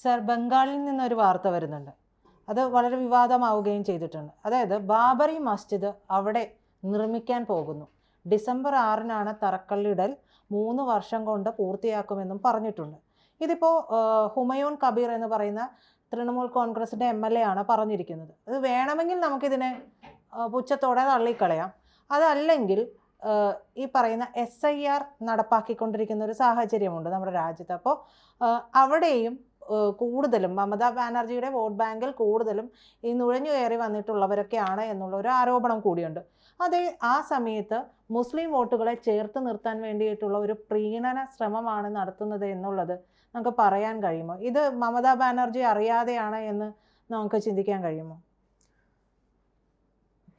Sir, ബംഗാളിൽ നിന്നൊരു വാർത്ത വരുന്നുണ്ട്. അത് വളരെ വിവാദമാവുകയും ചെയ്തിട്ടുണ്ട്. അതായത് ബാബറി മസ്ജിദ് അവിടെ നിർമ്മിക്കാൻ പോകുന്നു. ഡിസംബർ 6-നാണ് തറക്കല്ലിടൽ. 3 വർഷം കൊണ്ട് പൂർത്തിയാക്കുമെന്നും പറഞ്ഞിട്ടുണ്ട്. ഇതിപ്പോൾ ഹുമയൂൺ കബീർ എന്ന് പറയുന്ന തൃണമൂൽ കോൺഗ്രസിൻ്റെ MLA ആണ് പറഞ്ഞിരിക്കുന്നത്. അത് വേണമെങ്കിൽ നമുക്കിതിനെ പുച്ഛത്തോടെ തള്ളിക്കളയാം. അതല്ലെങ്കിൽ ഈ പറയുന്ന SIR നടപ്പാക്കിക്കൊണ്ടിരിക്കുന്ന ഒരു സാഹചര്യമുണ്ട് നമ്മുടെ രാജ്യത്ത്. അപ്പോൾ അവിടെയും കൂടുതലും മമതാ ബാനർജിയുടെ വോട്ട് ബാങ്കിൽ കൂടുതലും ഈ നുഴഞ്ഞു കയറി വന്നിട്ടുള്ളവരൊക്കെയാണ് എന്നുള്ള ഒരു ആരോപണം കൂടിയുണ്ട്. ആ സമയത്ത് മുസ്ലിം വോട്ടുകളെ ചേർത്ത് നിർത്താൻ വേണ്ടിയിട്ടുള്ള ഒരു പ്രീണന ശ്രമമാണ് നടത്തുന്നത് എന്നുള്ളത് നമുക്ക് പറയാൻ കഴിയുമോ? ഇത് മമതാ ബാനർജി അറിയാതെയാണ് എന്ന് നമുക്ക് ചിന്തിക്കാൻ കഴിയുമോ?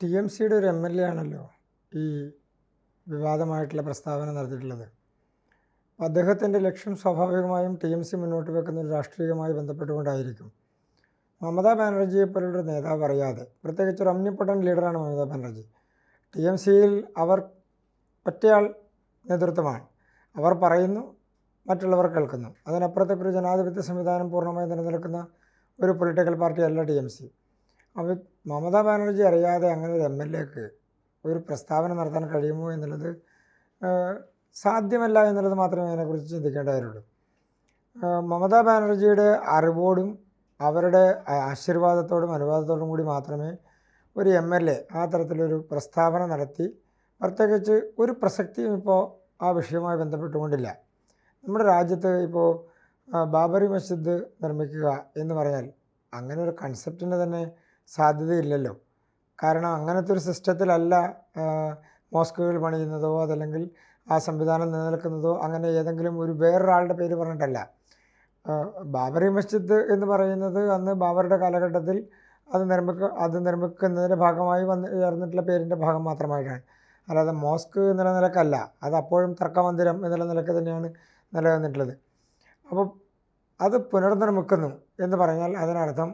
TMCയുടെ ഒരു MLA ആണല്ലോ ഈ വിവാദമായിട്ടുള്ള പ്രസ്താവന നടത്തിയിട്ടുള്ളത്. അദ്ദേഹത്തിൻ്റെ ലക്ഷ്യം സ്വാഭാവികമായും TMC മുന്നോട്ട് വെക്കുന്ന ഒരു രാഷ്ട്രീയവുമായി ബന്ധപ്പെട്ടുകൊണ്ടായിരിക്കും. മമതാ ബാനർജിയെ പോലുള്ളൊരു നേതാവ് അറിയാതെ, പ്രത്യേകിച്ച് ഒരു ഒമ്നിപ്പൊട്ടൻ്റ് ലീഡറാണ് മമതാ ബാനർജി. TMCയിൽ അവർ ഒറ്റയാൾ നേതൃത്വമാണ്. അവർ പറയുന്നു, മറ്റുള്ളവർ കേൾക്കുന്നു. അതിനപ്പുറത്തേക്കൊരു ജനാധിപത്യ സംവിധാനം പൂർണ്ണമായി നിലനിൽക്കുന്ന ഒരു പൊളിറ്റിക്കൽ പാർട്ടിയല്ല TMC. അപ്പോൾ മമതാ ബാനർജി അറിയാതെ അങ്ങനെ ഒരു MLAക്ക് ഒരു പ്രസ്താവന നടത്താൻ കഴിയുമോ എന്നുള്ളത് സാധ്യമല്ല എന്നുള്ളത് മാത്രമേ അതിനെക്കുറിച്ച് ചിന്തിക്കേണ്ടതായിട്ടുള്ളൂ. മമതാ ബാനർജിയുടെ അറിവോടും അവരുടെ ആശീർവാദത്തോടും അനുവാദത്തോടും കൂടി മാത്രമേ ഒരു MLA ആ തരത്തിലൊരു പ്രസ്താവന നടത്തി, പ്രത്യേകിച്ച് ഒരു പ്രസക്തിയും ഇപ്പോൾ ആ വിഷയവുമായി ബന്ധപ്പെട്ടുകൊണ്ടില്ല. നമ്മുടെ രാജ്യത്ത് ഇപ്പോൾ ബാബറി മസ്ജിദ് നിർമ്മിക്കുക എന്ന് പറഞ്ഞാൽ അങ്ങനെ ഒരു കൺസെപ്റ്റിന് തന്നെ സാധ്യതയില്ലല്ലോ. കാരണം അങ്ങനത്തെ ഒരു സിസ്റ്റത്തിലല്ല മോസ്കുകൾ പണിയുന്നതോ അതല്ലെങ്കിൽ ആ സംവിധാനം നിലനിൽക്കുന്നതോ അങ്ങനെ ഏതെങ്കിലും ഒരു വേറൊരാളുടെ പേര് പറഞ്ഞിട്ടല്ല. ബാബറി മസ്ജിദ് എന്ന് പറയുന്നത് അന്ന് ബാബറുടെ കാലഘട്ടത്തിൽ അത് നിർമ്മിക്കുന്നതിൻ്റെ ഭാഗമായി ചേർന്നിട്ടുള്ള പേരിൻ്റെ ഭാഗം മാത്രമായിട്ടാണ്. അല്ലാതെ മോസ്ക് എന്നുള്ള നിലക്കല്ല. അത് അപ്പോഴും തർക്കമന്ദിരം എന്നുള്ള നിലക്ക് തന്നെയാണ് നിലനിന്നിട്ടുള്ളത്. അപ്പോൾ അത് പുനർനിർമ്മിക്കുന്നു എന്ന് പറഞ്ഞാൽ അതിനർത്ഥം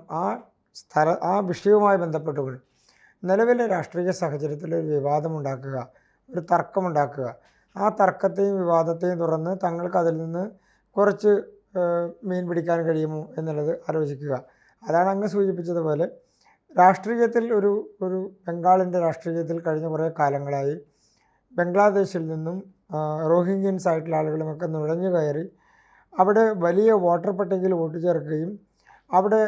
ആ വിഷയവുമായി ബന്ധപ്പെട്ടുകൊണ്ട് നിലവിലെ രാഷ്ട്രീയ സാഹചര്യത്തിൽ ഒരു വിവാദമുണ്ടാക്കുക, ഒരു തർക്കമുണ്ടാക്കുക, ആ തർക്കത്തെയും വിവാദത്തെയും തുറന്ന് തങ്ങൾക്ക് അതിൽ നിന്ന് കുറച്ച് മീൻ പിടിക്കാൻ കഴിയുമോ എന്നുള്ളത് ആലോചിക്കുക. അതാണ് അങ്ങ് സൂചിപ്പിച്ചതുപോലെ രാഷ്ട്രീയത്തിൽ ഒരു ബംഗാളിൻ്റെ രാഷ്ട്രീയത്തിൽ കഴിഞ്ഞ കുറേ കാലങ്ങളായി ബംഗ്ലാദേശിൽ നിന്നും റോഹിംഗ്യൻസ് ആയിട്ടുള്ള ആളുകളുമൊക്കെ നുഴഞ്ഞു കയറി അവിടെ വലിയ വോട്ടർ പട്ടികയിൽ വോട്ട് ചേർക്കുകയും അവിടെ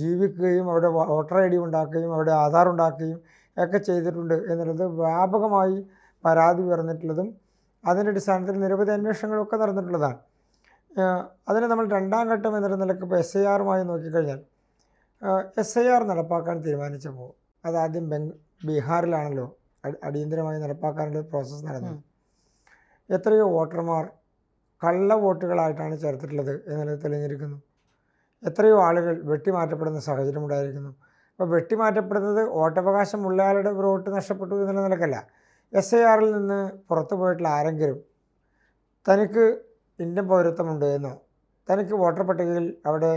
ജീവിക്കുകയും അവിടെ വോട്ടർ ID ഉണ്ടാക്കുകയും അവിടെ ആധാർ ഉണ്ടാക്കുകയും ഒക്കെ ചെയ്തിട്ടുണ്ട് എന്നുള്ളത് വ്യാപകമായി പരാതി ഉയർന്നിട്ടുള്ളതും അതിൻ്റെ അടിസ്ഥാനത്തിൽ നിരവധി അന്വേഷണങ്ങളൊക്കെ നടന്നിട്ടുള്ളതാണ്. അതിന് നമ്മൾ രണ്ടാം ഘട്ടം എന്നുള്ള നിലക്ക് ഇപ്പോൾ SIRമായി നോക്കിക്കഴിഞ്ഞാൽ SIR നടപ്പാക്കാൻ തീരുമാനിച്ചപ്പോൾ അതാദ്യം ബീഹാറിലാണല്ലോ അടിയന്തരമായി നടപ്പാക്കാനുള്ള പ്രോസസ്സ് നടന്നത്. എത്രയോ വോട്ടർമാർ കള്ള വോട്ടുകളായിട്ടാണ് ചേർത്തിട്ടുള്ളത് എന്നുള്ളത് തെളിഞ്ഞിരിക്കുന്നു. എത്രയോ ആളുകൾ വെട്ടിമാറ്റപ്പെടുന്ന സാഹചര്യം ഉണ്ടായിരിക്കുന്നു. അപ്പോൾ വെട്ടിമാറ്റപ്പെടുന്നത് വോട്ടവകാശമുള്ള ആളുടെ വോട്ട് നഷ്ടപ്പെട്ടു എന്നുള്ള നിലക്കല്ല. SIRൽ നിന്ന് പുറത്തു പോയിട്ടുള്ള ആരെങ്കിലും തനിക്ക് ഇന്ത്യൻ പൗരത്വമുണ്ട് എന്നോ തനിക്ക് വോട്ടർ പട്ടികയിൽ അവിടെ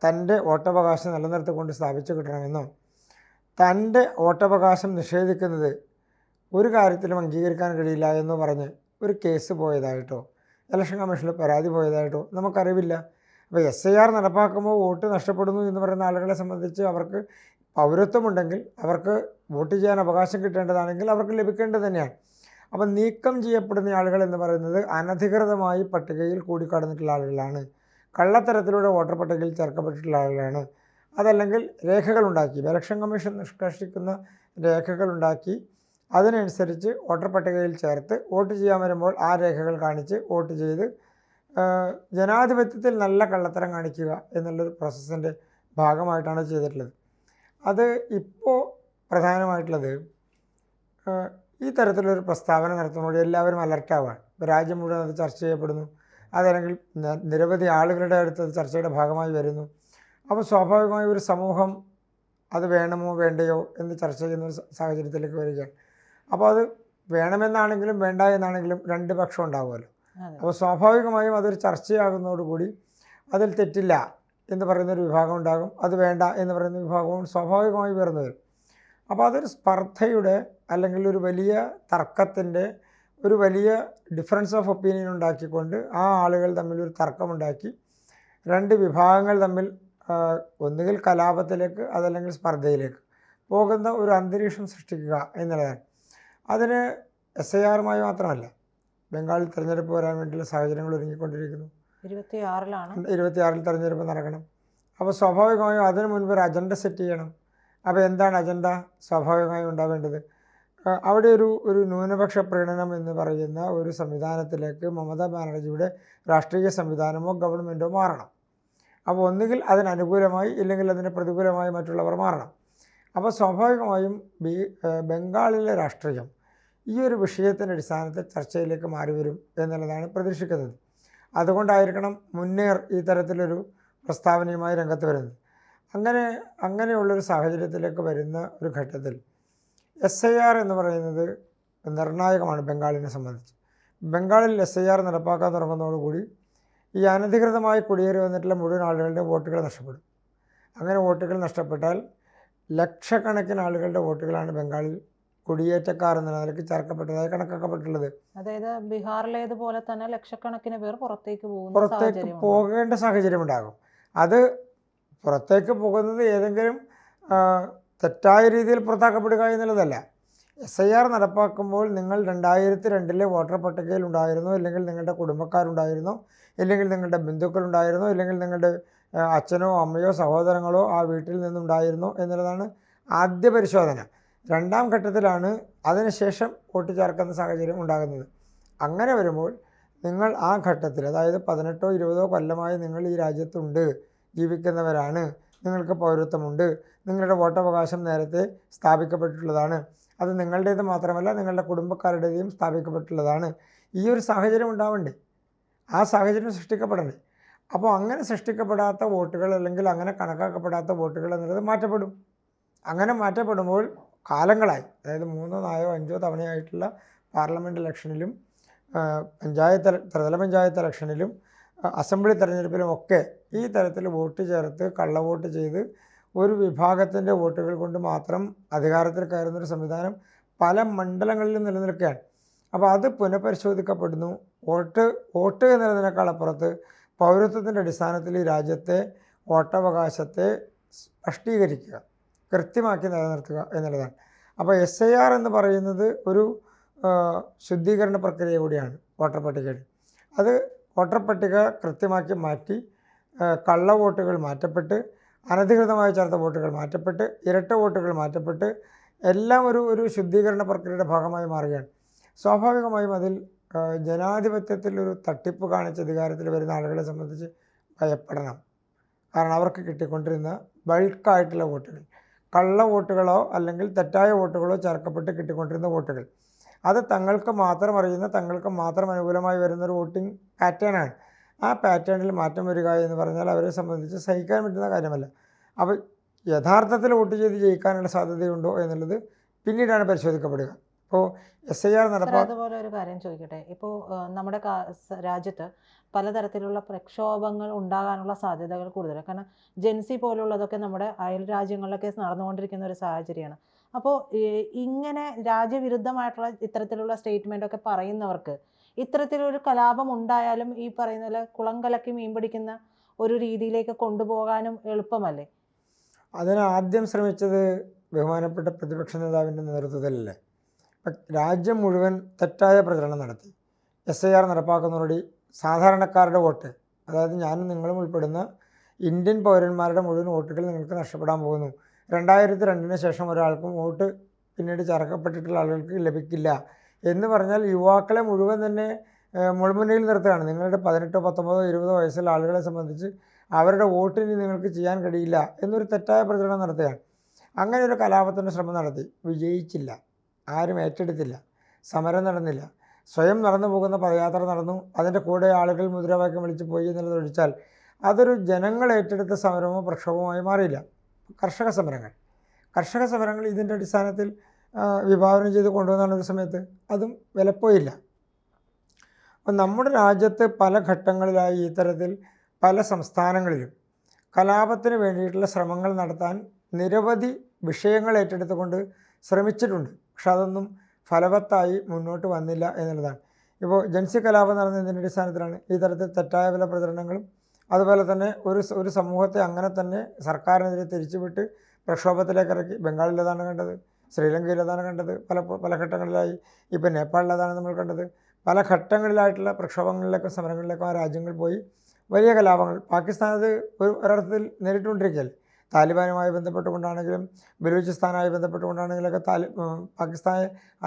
തൻ്റെ വോട്ടവകാശം നിലനിർത്തിക്കൊണ്ട് സ്ഥാപിച്ചു കിട്ടണമെന്നോ തൻ്റെ വോട്ടവകാശം നിഷേധിക്കുന്നത് ഒരു കാര്യത്തിലും അംഗീകരിക്കാൻ കഴിയില്ല എന്ന് പറഞ്ഞ് ഒരു കേസ് പോയതായിട്ടോ ഇലക്ഷൻ കമ്മീഷനിൽ പരാതി പോയതായിട്ടോ നമുക്കറിവില്ല. അപ്പോൾ SIR നടപ്പാക്കുമ്പോൾ വോട്ട് നഷ്ടപ്പെടുന്നു എന്ന് പറയുന്ന ആളുകളെ സംബന്ധിച്ച് അവർക്ക് പൗരത്വമുണ്ടെങ്കിൽ അവർക്ക് വോട്ട് ചെയ്യാൻ അവകാശം കിട്ടേണ്ടതാണെങ്കിൽ അവർക്ക് ലഭിക്കേണ്ടത് തന്നെയാണ്. അപ്പം നീക്കം ചെയ്യപ്പെടുന്ന ആളുകൾ എന്ന് പറയുന്നത് അനധികൃതമായി പട്ടികയിൽ കൂടിക്കടന്നിട്ടുള്ള ആളുകളാണ്, കള്ളത്തരത്തിലൂടെ വോട്ടർ പട്ടികയിൽ ചേർക്കപ്പെട്ടിട്ടുള്ള ആളുകളാണ്. അതല്ലെങ്കിൽ രേഖകളുണ്ടാക്കി ഇലക്ഷൻ കമ്മീഷൻ നിഷ്കർഷിക്കുന്ന രേഖകളുണ്ടാക്കി അതിനനുസരിച്ച് വോട്ടർ പട്ടികയിൽ ചേർത്ത് വോട്ട് ചെയ്യാൻ വരുമ്പോൾ ആ രേഖകൾ കാണിച്ച് വോട്ട് ചെയ്ത് ജനാധിപത്യത്തിൽ നല്ല കള്ളത്തരം കാണിക്കുക എന്നുള്ളൊരു പ്രോസസ്സിൻ്റെ ഭാഗമായിട്ടാണ് ചെയ്തിട്ടുള്ളത്. അത് ഇപ്പോൾ പ്രധാനമായിട്ടുള്ളത് ഈ തരത്തിലൊരു പ്രസ്താവന നടത്തുമ്പോൾ എല്ലാവരും അലർട്ടാവുകയാണ്. ഇപ്പോൾ രാജ്യം മുഴുവൻ അത് ചർച്ച ചെയ്യപ്പെടുന്നു. അതല്ലെങ്കിൽ നിരവധി ആളുകളുടെ അടുത്ത് അത് ചർച്ചയുടെ ഭാഗമായി വരുന്നു. അപ്പോൾ സ്വാഭാവികമായി ഒരു സമൂഹം അത് വേണമോ വേണ്ടയോ എന്ന് ചർച്ച ചെയ്യുന്ന ഒരു സാഹചര്യത്തിലേക്ക് വരികയാണ്. അപ്പോൾ അത് വേണമെന്നാണെങ്കിലും വേണ്ട എന്നാണെങ്കിലും രണ്ട് പക്ഷം ഉണ്ടാകുമല്ലോ. അപ്പോൾ സ്വാഭാവികമായും അതൊരു ചർച്ചയാകുന്നതോടുകൂടി അതിൽ തെറ്റില്ല എന്ന് പറയുന്നൊരു വിഭാഗം ഉണ്ടാകും, അത് വേണ്ട എന്ന് പറയുന്ന വിഭാഗവും സ്വാഭാവികമായി ഉയർന്നു വരും. അപ്പോൾ അതൊരു സ്പർദ്ധയുടെ അല്ലെങ്കിൽ ഒരു വലിയ തർക്കത്തിൻ്റെ ഒരു വലിയ ഡിഫറൻസ് ഓഫ് ഒപ്പീനിയൻ ഉണ്ടാക്കിക്കൊണ്ട് ആ ആളുകൾ തമ്മിലൊരു തർക്കമുണ്ടാക്കി രണ്ട് വിഭാഗങ്ങൾ തമ്മിൽ ഒന്നുകിൽ കലാപത്തിലേക്ക് അതല്ലെങ്കിൽ സ്പർദ്ധയിലേക്ക് പോകുന്ന ഒരു അന്തരീക്ഷം സൃഷ്ടിക്കുക എന്നുള്ളതാണ്. അതിന് SIR-മായി മാത്രമല്ല, ബംഗാളിൽ തിരഞ്ഞെടുപ്പ് വരാൻ വേണ്ടിയുള്ള സാഹചര്യങ്ങൾ ഒരുങ്ങിക്കൊണ്ടിരിക്കുന്നു. 26-ൽ തിരഞ്ഞെടുപ്പ് നടക്കണം. അപ്പോൾ സ്വാഭാവികമായും അതിനു മുൻപ് ഒരു അജണ്ട സെറ്റ് ചെയ്യണം. അപ്പോൾ എന്താണ് അജണ്ട സ്വാഭാവികമായും ഉണ്ടാവേണ്ടത്? അവിടെ ഒരു ന്യൂനപക്ഷ പ്രീണനം എന്ന് പറയുന്ന ഒരു സംവിധാനത്തിലേക്ക് മമതാ ബാനർജിയുടെ രാഷ്ട്രീയ സംവിധാനമോ ഗവൺമെൻറ്റോ മാറണം. അപ്പോൾ ഒന്നുകിൽ അതിനനുകൂലമായി ഇല്ലെങ്കിൽ അതിന് പ്രതികൂലമായി മറ്റുള്ളവർ മാറണം. അപ്പോൾ സ്വാഭാവികമായും ബംഗാളിലെ രാഷ്ട്രീയം ഈ ഒരു വിഷയത്തിൻ്റെ അടിസ്ഥാനത്തിൽ ചർച്ചയിലേക്ക് മാറി വരും എന്നുള്ളതാണ് പ്രതീക്ഷിക്കുന്നത്. അതുകൊണ്ടായിരിക്കണം മുന്നേർ ഈ തരത്തിലൊരു പ്രസ്താവനയുമായി രംഗത്ത് വരുന്നത്. അങ്ങനെയുള്ളൊരു സാഹചര്യത്തിലേക്ക് വരുന്ന ഒരു ഘട്ടത്തിൽ SIR എന്ന് പറയുന്നത് നിർണായകമാണ് ബംഗാളിനെ സംബന്ധിച്ച്. ബംഗാളിൽ SIR നടപ്പാക്കാൻ തുടങ്ങുന്നതോടുകൂടി ഈ അനധികൃതമായി കുടിയേറി വന്നിട്ടുള്ള മുഴുവൻ ആളുകളുടെ വോട്ടുകൾ നഷ്ടപ്പെടും. അങ്ങനെ വോട്ടുകൾ നഷ്ടപ്പെട്ടാൽ ലക്ഷക്കണക്കിന് ആളുകളുടെ വോട്ടുകളാണ് ബംഗാളിൽ കുടിയേറ്റക്കാർ എന്ന നിലയ്ക്ക് ചേർക്കപ്പെട്ടതായി കണക്കാക്കപ്പെട്ടുള്ളത്. അതായത് ബീഹാറിലേതുപോലെ തന്നെ ലക്ഷക്കണക്കിന് പേർ പുറത്തേക്ക് പോകേണ്ട സാഹചര്യം ഉണ്ടാകും. അത് പുറത്തേക്ക് പോകുന്നത് ഏതെങ്കിലും തെറ്റായ രീതിയിൽ പുറത്താക്കപ്പെടുക എന്നുള്ളതല്ല. SIR നടപ്പാക്കുമ്പോൾ നിങ്ങൾ 2002 വോട്ടർ പട്ടികയിൽ ഉണ്ടായിരുന്നോ, ഇല്ലെങ്കിൽ നിങ്ങളുടെ കുടുംബക്കാരുണ്ടായിരുന്നോ, ഇല്ലെങ്കിൽ നിങ്ങളുടെ ബന്ധുക്കളുണ്ടായിരുന്നോ, ഇല്ലെങ്കിൽ നിങ്ങളുടെ അച്ഛനോ അമ്മയോ സഹോദരങ്ങളോ ആ വീട്ടിൽ നിന്നുണ്ടായിരുന്നോ എന്നുള്ളതാണ് ആദ്യ പരിശോധന. രണ്ടാം ഘട്ടത്തിലാണ് അതിനുശേഷം വോട്ട് ചേർക്കുന്ന സാഹചര്യം ഉണ്ടാകുന്നത്. അങ്ങനെ വരുമ്പോൾ നിങ്ങൾ ആ ഘട്ടത്തിൽ, അതായത് 18 20 കൊല്ലമായി നിങ്ങൾ ഈ രാജ്യത്തുണ്ട്, ജീവിക്കുന്നവരാണ്, നിങ്ങൾക്ക് പൗരത്വമുണ്ട്, നിങ്ങളുടെ വോട്ടവകാശം നേരത്തെ സ്ഥാപിക്കപ്പെട്ടിട്ടുള്ളതാണ്, അത് നിങ്ങളുടേത് മാത്രമല്ല നിങ്ങളുടെ കുടുംബക്കാരുടേതും സ്ഥാപിക്കപ്പെട്ടിട്ടുള്ളതാണ്. ഈ ഒരു സാഹചര്യം ഉണ്ടാവണ്ടേ? ആ സാഹചര്യം സൃഷ്ടിക്കപ്പെടണ്ടേ? അപ്പോൾ അങ്ങനെ സൃഷ്ടിക്കപ്പെടാത്ത വോട്ടുകൾ അല്ലെങ്കിൽ അങ്ങനെ കണക്കാക്കപ്പെടാത്ത വോട്ടുകൾ എന്നുള്ളത് മാറ്റപ്പെടും. അങ്ങനെ മാറ്റപ്പെടുമ്പോൾ കാലങ്ങളായി, അതായത് 3 4 5 തവണയായിട്ടുള്ള പാർലമെൻറ്റ് ഇലക്ഷനിലും ത്രിതല പഞ്ചായത്ത് ഇലക്ഷനിലും അസംബ്ലി തെരഞ്ഞെടുപ്പിലും ഒക്കെ ഈ തരത്തിൽ വോട്ട് ചേർത്ത് കള്ളവോട്ട് ചെയ്ത് ഒരു വിഭാഗത്തിൻ്റെ വോട്ടുകൾ കൊണ്ട് മാത്രം അധികാരത്തിൽ കയറുന്നൊരു സംവിധാനം പല മണ്ഡലങ്ങളിലും നിലനിൽക്കുകയാണ്. അപ്പോൾ അത് പുനഃപരിശോധിക്കപ്പെടുന്നു. വോട്ട് എന്നതിനേക്കാൾ അപ്പുറത്ത് പൗരത്വത്തിൻ്റെ അടിസ്ഥാനത്തിൽ ഈ രാജ്യത്തെ വോട്ടവകാശത്തെ സ്പഷ്ടീകരിക്കുക, കൃത്യമാക്കി നിലനിർത്തുക എന്നുള്ളതാണ്. അപ്പോൾ SIR എന്ന് പറയുന്നത് ഒരു ശുദ്ധീകരണ പ്രക്രിയ കൂടിയാണ് വോട്ടർ പട്ടികയുടെ. അത് വോട്ടർ പട്ടിക കൃത്യമാക്കി മാറ്റി കള്ള വോട്ടുകൾ മാറ്റപ്പെട്ട് അനധികൃതമായി ചേർത്ത വോട്ടുകൾ മാറ്റപ്പെട്ട് ഇരട്ട വോട്ടുകൾ മാറ്റപ്പെട്ട് എല്ലാം ഒരു ശുദ്ധീകരണ പ്രക്രിയയുടെ ഭാഗമായി മാറുകയാണ്. സ്വാഭാവികമായും അതിൽ ജനാധിപത്യത്തിൽ ഒരു തട്ടിപ്പ് കാണിച്ച് അധികാരത്തിൽ വരുന്ന ആളുകളെ സംബന്ധിച്ച് ഭയപ്പെടണം. കാരണം അവർക്ക് കിട്ടിക്കൊണ്ടിരുന്ന ബൾക്കായിട്ടുള്ള വോട്ടുകൾ, കള്ള വോട്ടുകളോ അല്ലെങ്കിൽ തെറ്റായ വോട്ടുകളോ ചേർക്കപ്പെട്ട് കിട്ടിക്കൊണ്ടിരുന്ന വോട്ടുകൾ, അത് തങ്ങൾക്ക് മാത്രം അറിയുന്ന, തങ്ങൾക്ക് മാത്രം അനുകൂലമായി വരുന്നൊരു വോട്ടിംഗ് പാറ്റേണാണ്. ആ പാറ്റേണിൽ മാറ്റം വരിക എന്ന് പറഞ്ഞാൽ അവരെ സംബന്ധിച്ച് സഹിക്കാൻ പറ്റുന്ന കാര്യമല്ല. അപ്പോൾ യഥാർത്ഥത്തിൽ വോട്ട് ചെയ്ത് ജയിക്കാനുള്ള സാധ്യതയുണ്ടോ എന്നുള്ളത് പിന്നീടാണ് പരിശോധിക്കപ്പെടുക. ഇപ്പോൾ SIR അതുപോലെ ഒരു കാര്യം ചോദിക്കട്ടെ, ഇപ്പോൾ നമ്മുടെ രാജ്യത്ത് പലതരത്തിലുള്ള പ്രക്ഷോഭങ്ങൾ ഉണ്ടാകാനുള്ള സാധ്യതകൾ കൂടുതലാണ്. കാരണം ജെൻസി പോലുള്ളതൊക്കെ നമ്മുടെ അയൽ രാജ്യങ്ങളിലൊക്കെ നടന്നുകൊണ്ടിരിക്കുന്ന ഒരു സാഹചര്യമാണ്. അപ്പോൾ ഇങ്ങനെ രാജ്യവിരുദ്ധമായിട്ടുള്ള ഇത്തരത്തിലുള്ള സ്റ്റേറ്റ്മെൻ്റൊക്കെ പറയുന്നവർക്ക് ഇത്തരത്തിലൊരു കലാപം ഉണ്ടായാലും ഈ പറയുന്ന പോലെ കുളം കലക്കി മീൻ പിടിക്കുന്ന ഒരു രീതിയിലേക്ക് കൊണ്ടുപോകാനും എളുപ്പമല്ലേ? അതിന് ആദ്യം ശ്രമിച്ചത് ബഹുമാനപ്പെട്ട പ്രതിപക്ഷ നേതാവിൻ്റെ നേതൃത്വത്തിലല്ലേ? രാജ്യം മുഴുവൻ തെറ്റായ പ്രചരണം നടത്തി. SIR നടപ്പാക്കുന്നതോടെ സാധാരണക്കാരുടെ വോട്ട്, അതായത് ഞാനും നിങ്ങളും ഉൾപ്പെടുന്ന ഇന്ത്യൻ പൗരന്മാരുടെ മുഴുവൻ വോട്ടുകൾ നിങ്ങൾക്ക് നഷ്ടപ്പെടാൻ പോകുന്നു. 2002 ശേഷം ഒരാൾക്കും വോട്ട് പിന്നീട് ചേർക്കപ്പെട്ടിട്ടുള്ള ആളുകൾക്ക് ലഭിക്കില്ല എന്ന് പറഞ്ഞാൽ യുവാക്കളെ മുഴുവൻ തന്നെ മുൾമുനയിൽ നിർത്തുകയാണ്. നിങ്ങളുടെ 18 19 20 വയസ്സുള്ള ആളുകളെ സംബന്ധിച്ച് അവരുടെ വോട്ടിന് നിങ്ങൾക്ക് ചെയ്യാൻ കഴിയില്ല എന്നൊരു തെറ്റായ പ്രചരണം നടത്തുകയാണ്. അങ്ങനെ ഒരു കലാപത്തിൻ്റെ ശ്രമം നടത്തി, വിജയിച്ചില്ല, ആരും ഏറ്റെടുത്തില്ല, സമരം നടന്നില്ല. സ്വയം നടന്നു പോകുന്ന പദയാത്ര നടന്നു, അതിൻ്റെ കൂടെ ആളുകൾ മുദ്രാവാക്യം വിളിച്ച് പോയി എന്നുള്ളത് ഒഴിച്ചാൽ അതൊരു ജനങ്ങൾ ഏറ്റെടുത്ത സമരമോ പ്രക്ഷോഭമായി മാറിയില്ല. കർഷക സമരങ്ങൾ ഇതിൻ്റെ അടിസ്ഥാനത്തിൽ വിഭാവനം ചെയ്ത് കൊണ്ടുവന്ന ഒരു സമയത്ത് അതും വിലപ്പോയില്ല. അപ്പം നമ്മുടെ രാജ്യത്ത് പല ഘട്ടങ്ങളിലായി ഇത്തരത്തിൽ പല സംസ്ഥാനങ്ങളിലും കലാപത്തിന് വേണ്ടിയിട്ടുള്ള ശ്രമങ്ങൾ നടത്താൻ നിരവധി വിഷയങ്ങൾ ഏറ്റെടുത്തുകൊണ്ട് ശ്രമിച്ചിട്ടുണ്ട്. പക്ഷെ അതൊന്നും ഫലവത്തായി മുന്നോട്ട് വന്നില്ല എന്നുള്ളതാണ്. ഇപ്പോൾ ജൻസി കലാപം നടന്നതിൻ്റെ അടിസ്ഥാനത്തിലാണ് ഈ തരത്തിൽ തെറ്റായ പല പ്രചരണങ്ങളും അതുപോലെ തന്നെ ഒരു സമൂഹത്തെ അങ്ങനെ തന്നെ സർക്കാരിനെതിരെ തിരിച്ചുവിട്ട് പ്രക്ഷോഭത്തിലേക്ക് ഇറക്കി. ബംഗാളിലേതാണ് കണ്ടത്, ശ്രീലങ്കയിലേതാണ് കണ്ടത്, പല ഘട്ടങ്ങളിലായി. ഇപ്പോൾ നേപ്പാളിലേതാണ് നമ്മൾ കണ്ടത്. പല ഘട്ടങ്ങളിലായിട്ടുള്ള പ്രക്ഷോഭങ്ങളിലേക്കും സമരങ്ങളിലേക്കും ആ രാജ്യങ്ങൾ പോയി. വലിയ കലാപങ്ങൾ പാകിസ്ഥാനത് ഒരർത്ഥത്തിൽ നേരിട്ടുകൊണ്ടിരിക്കുകയല്ലേ. താലിബാനുമായി ബന്ധപ്പെട്ടുകൊണ്ടാണെങ്കിലും ബലൂചിസ്ഥാനുമായി ബന്ധപ്പെട്ടുകൊണ്ടാണെങ്കിലൊക്കെ പാകിസ്ഥാൻ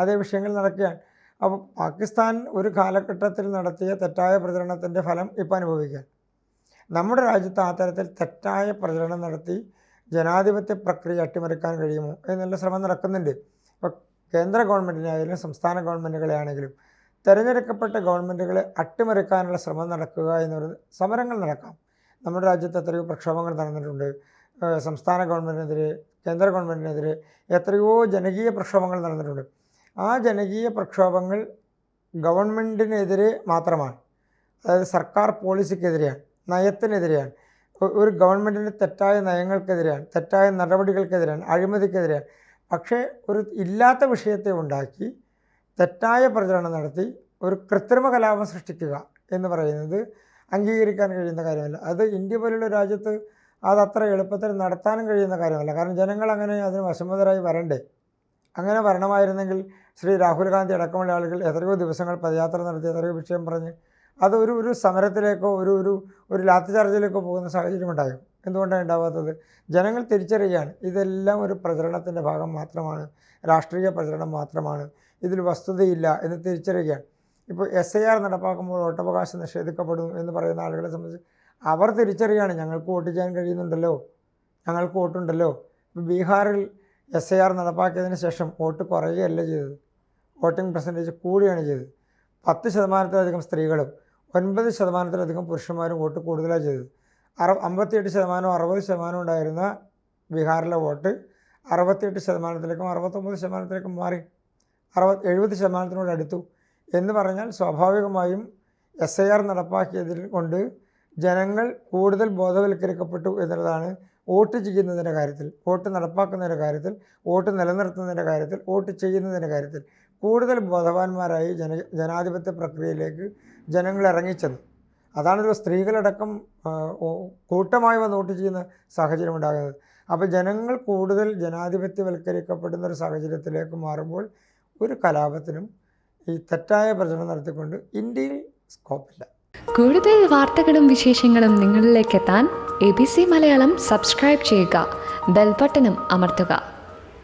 അതേ വിഷയങ്ങൾ നടക്കുകയാണ്. അപ്പോൾ പാകിസ്ഥാൻ ഒരു കാലഘട്ടത്തിൽ നടത്തിയ തെറ്റായ പ്രചരണത്തിൻ്റെ ഫലം ഇപ്പോൾ അനുഭവിക്കാൻ നമ്മുടെ രാജ്യത്ത് ആ തരത്തിൽ തെറ്റായ പ്രചരണം നടത്തി ജനാധിപത്യ പ്രക്രിയ അട്ടിമറിക്കാൻ കഴിയുമോ എന്നുള്ള ശ്രമം നടക്കുന്നുണ്ട്. ഇപ്പോൾ കേന്ദ്ര ഗവൺമെൻറ്റിനായാലും സംസ്ഥാന ഗവൺമെൻറ്റുകളെ ആണെങ്കിലും തിരഞ്ഞെടുക്കപ്പെട്ട ഗവൺമെൻറ്റുകളെ അട്ടിമറിക്കാനുള്ള ശ്രമം നടക്കുക എന്ന് പറയുന്നത് സമരങ്ങൾ നടക്കാം. നമ്മുടെ രാജ്യത്ത് എത്രയോ പ്രക്ഷോഭങ്ങൾ നടന്നിട്ടുണ്ട്. സംസ്ഥാന ഗവൺമെൻറ്റിനെതിരെ, കേന്ദ്ര ഗവൺമെൻറ്റിനെതിരെ എത്രയോ ജനകീയ പ്രക്ഷോഭങ്ങൾ നടന്നിട്ടുണ്ട്. ആ ജനകീയ പ്രക്ഷോഭങ്ങൾ ഗവൺമെൻറ്റിനെതിരെ മാത്രമാണ്, അതായത് സർക്കാർ പോളിസിക്കെതിരെയാണ്, നയത്തിനെതിരെയാണ്, ഒരു ഗവൺമെൻറ്റിൻ്റെ തെറ്റായ നയങ്ങൾക്കെതിരെയാണ്, തെറ്റായ നടപടികൾക്കെതിരെയാണ്, അഴിമതിക്കെതിരെയാണ്. പക്ഷേ ഒരു ഇല്ലാത്ത വിഷയത്തെ ഉണ്ടാക്കി തെറ്റായ പ്രചരണം നടത്തി ഒരു കൃത്രിമ കലാപം സൃഷ്ടിക്കുക എന്ന് പറയുന്നത് അംഗീകരിക്കാൻ കഴിയുന്ന കാര്യമല്ല. അത് ഇന്ത്യ പോലുള്ള രാജ്യത്ത് അതത്ര എളുപ്പത്തിൽ നടത്താനും കഴിയുന്ന കാര്യമല്ല. കാരണം ജനങ്ങൾ അങ്ങനെ അതിന് വശംവദരായി വരണ്ടേ. അങ്ങനെ വരണമായിരുന്നെങ്കിൽ ശ്രീ രാഹുൽ ഗാന്ധി അടക്കമുള്ള ആളുകൾ എത്രയോ ദിവസങ്ങൾ പദയാത്ര നടത്തി എത്രയോ വിഷയം പറഞ്ഞ് അത് ഒരു സമരത്തിലേക്കോ ഒരു ലാത്തി ചാർജിലേക്കോ പോകുന്ന സാഹചര്യം ഉണ്ടായോ? എന്തുകൊണ്ടാണ് ഉണ്ടാവാത്തത്? ജനങ്ങൾ തിരിച്ചറിയുകയാണ് ഇതെല്ലാം ഒരു പ്രചരണത്തിൻ്റെ ഭാഗം മാത്രമാണ്, രാഷ്ട്രീയ പ്രചരണം മാത്രമാണ്, ഇതിൽ വസ്തുതയില്ല എന്ന് തിരിച്ചറിയുകയാണ്. ഇപ്പോൾ SIR നടപ്പാക്കുമ്പോൾ വോട്ടവകാശം നിഷേധിക്കപ്പെടുന്നു എന്ന് പറയുന്ന ആളുകളെ സംബന്ധിച്ച് അവർ തിരിച്ചറിയുകയാണ് ഞങ്ങൾക്ക് വോട്ട് ചെയ്യാൻ കഴിയുന്നുണ്ടല്ലോ, ഞങ്ങൾക്ക് വോട്ടുണ്ടല്ലോ. ഇപ്പോൾ ബീഹാറിൽ SIR നടപ്പാക്കിയതിന് ശേഷം വോട്ട് കുറയുകയല്ല ചെയ്തത്, വോട്ടിംഗ് പെർസെൻറ്റേജ് കൂടുകയാണ് ചെയ്തത്. 10% സ്ത്രീകളും 9% പുരുഷന്മാരും വോട്ട് കൂടുതലാണ് ചെയ്തത്. 58% 60% ഉണ്ടായിരുന്ന ബീഹാറിലെ വോട്ട് 68%-ലേക്കും 69%-ലേക്കും മാറി, 70%-നോട് അടുത്തു. എന്ന് പറഞ്ഞാൽ സ്വാഭാവികമായും SIR നടപ്പാക്കിയതിൽ കൊണ്ട് ജനങ്ങൾ കൂടുതൽ ബോധവൽക്കരിക്കപ്പെട്ടു എന്നുള്ളതാണ്. വോട്ട് ചെയ്യുന്നതിൻ്റെ കാര്യത്തിൽ, വോട്ട് നടപ്പാക്കുന്നതിൻ്റെ കാര്യത്തിൽ, വോട്ട് നിലനിർത്തുന്നതിൻ്റെ കാര്യത്തിൽ, വോട്ട് ചെയ്യുന്നതിൻ്റെ കാര്യത്തിൽ കൂടുതൽ ബോധവാന്മാരായി ജനാധിപത്യ പ്രക്രിയയിലേക്ക് ജനങ്ങൾ ഇറങ്ങിച്ചെന്നു. അതാണല്ലോ സ്ത്രീകളടക്കം കൂട്ടമായി വന്ന് വോട്ട് ചെയ്യുന്ന സാഹചര്യം ഉണ്ടാകുന്നത്. അപ്പോൾ ജനങ്ങൾ കൂടുതൽ ജനാധിപത്യവൽക്കരിക്കപ്പെടുന്ന ഒരു സാഹചര്യത്തിലേക്ക് മാറുമ്പോൾ ഒരു കലാപത്തിനും ഈ തെറ്റായ പ്രചരണം നടത്തിക്കൊണ്ട് ഇന്ത്യയിൽ സ്കോപ്പില്ല. കൂടുതൽ വാർത്തകളും വിശേഷങ്ങളും നിങ്ങളിലേക്ക് എത്താൻ ABC മലയാളം സബ്സ്ക്രൈബ് ചെയ്യുക, ബെൽ ബട്ടണും അമർത്തുക.